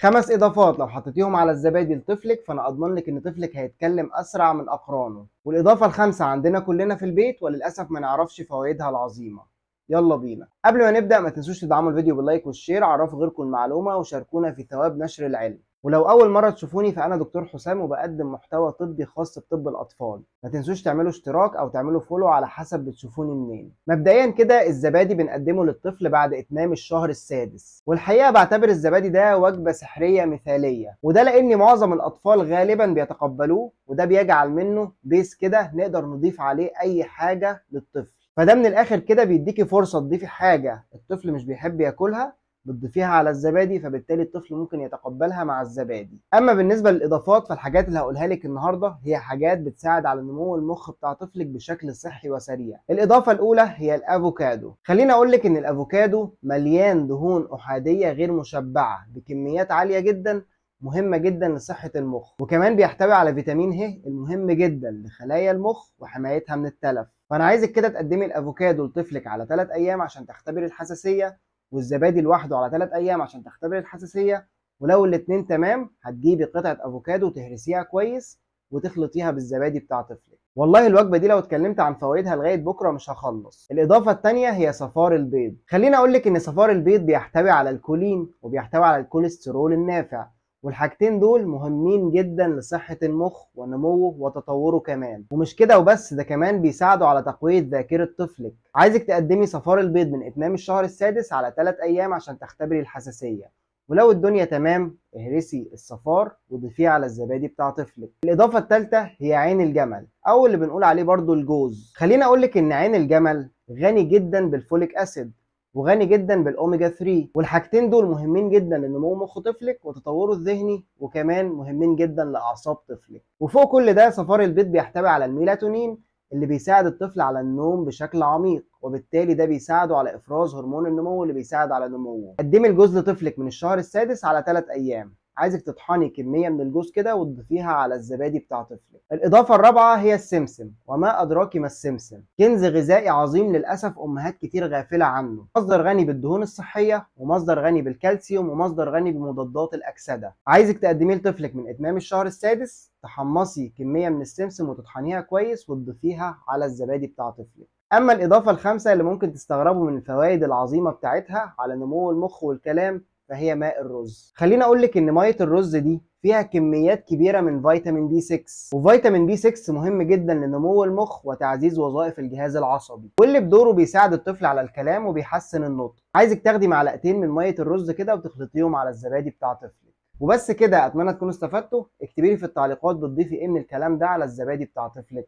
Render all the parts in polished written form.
5 اضافات لو حطيتيهم على الزبادي لطفلك فانا اضمن لك ان طفلك هيتكلم اسرع من اقرانه. والاضافه الخامسه عندنا كلنا في البيت وللاسف ما نعرفش فوائدها العظيمه. يلا بينا. قبل ما نبدا ما تنسوش تدعموا الفيديو باللايك والشير، عرفوا غيركم المعلومه وشاركونا في ثواب نشر العلم. ولو اول مره تشوفوني فانا دكتور حسام وبقدم محتوى طبي خاص بطب الاطفال. ما تنسوش تعملوا اشتراك او تعملوا فولو على حسب بتشوفوني منين. مبدئيا كده الزبادي بنقدمه للطفل بعد اتمام الشهر السادس، والحقيقه بعتبر الزبادي ده وجبه سحريه مثاليه، وده لان معظم الاطفال غالبا بيتقبلوه، وده بيجعل منه بيس كده نقدر نضيف عليه اي حاجه للطفل. فده من الاخر كده بيديكي فرصه تضيفي حاجه الطفل مش بيحب ياكلها بتضيفيها على الزبادي، فبالتالي الطفل ممكن يتقبلها مع الزبادي. اما بالنسبه للاضافات فالحاجات اللي هقولها لك النهارده هي حاجات بتساعد على نمو المخ بتاع طفلك بشكل صحي وسريع. الاضافه الاولى هي الافوكادو. خليني اقول لك ان الافوكادو مليان دهون احاديه غير مشبعه بكميات عاليه جدا، مهمه جدا لصحه المخ، وكمان بيحتوي على فيتامين ه المهم جدا لخلايا المخ وحمايتها من التلف. فانا عايزك كده تقدمي الافوكادو لطفلك على 3 ايام عشان تختبري الحساسيه، والزبادي لوحده على 3 ايام عشان تختبري الحساسيه. ولو الاتنين تمام هتجيبي قطعه افوكادو تهرسيها كويس وتخلطيها بالزبادي بتاع طفلك. والله الوجبه دي لو اتكلمت عن فوائدها لغايه بكره مش هخلص. الاضافه الثانيه هي صفار البيض. خليني اقول لك ان صفار البيض بيحتوي على الكولين وبيحتوي على الكوليسترول النافع، والحاجتين دول مهمين جدا لصحة المخ ونموه وتطوره كمان. ومش كده وبس، ده كمان بيساعدوا على تقوية ذاكرة طفلك. عايزك تقدمي صفار البيض من إتمام الشهر السادس على 3 أيام عشان تختبري الحساسية، ولو الدنيا تمام اهرسي الصفار وضيفيه على الزبادي بتاع طفلك. الإضافة الثالثة هي عين الجمل أو اللي بنقول عليه برضو الجوز. خليني أقولك إن عين الجمل غني جدا بالفوليك أسيد وغني جدا بالاوميجا 3، والحاجتين دول مهمين جدا لنمو مخ طفلك وتطوره الذهني، وكمان مهمين جدا لاعصاب طفلك. وفوق كل ده صفار البيض بيحتوي على الميلاتونين اللي بيساعد الطفل على النوم بشكل عميق، وبالتالي ده بيساعده على افراز هرمون النمو اللي بيساعد على نموه. قدمي الجوز لطفلك من الشهر السادس على 3 ايام. عايزك تطحني كميه من الجوز كده وتضيفيها على الزبادي بتاع طفلك. الاضافه الرابعه هي السمسم، وما ادراك ما السمسم. كنز غذائي عظيم للاسف امهات كتير غافله عنه. مصدر غني بالدهون الصحيه، ومصدر غني بالكالسيوم، ومصدر غني بمضادات الاكسده. عايزك تقدميه لطفلك من اتمام الشهر السادس، تحمصي كميه من السمسم وتطحنيها كويس وتضيفيها على الزبادي بتاع طفلك. اما الاضافه الخامسه اللي ممكن تستغربوا من الفوائد العظيمه بتاعتها على نمو المخ والكلام فهي ماء الرز. خليني اقول لك ان ميه الرز دي فيها كميات كبيره من فيتامين بي 6، وفيتامين بي 6 مهم جدا لنمو المخ وتعزيز وظائف الجهاز العصبي، واللي بدوره بيساعد الطفل على الكلام وبيحسن النطق. عايزك تاخدي معلقتين من ميه الرز كده وتخلطيهم على الزبادي بتاع طفلك. وبس كده، اتمنى تكونوا استفدتوا. اكتبي لي في التعليقات بتضيفي ايه من الكلام ده على الزبادي بتاع طفلك.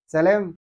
سلام.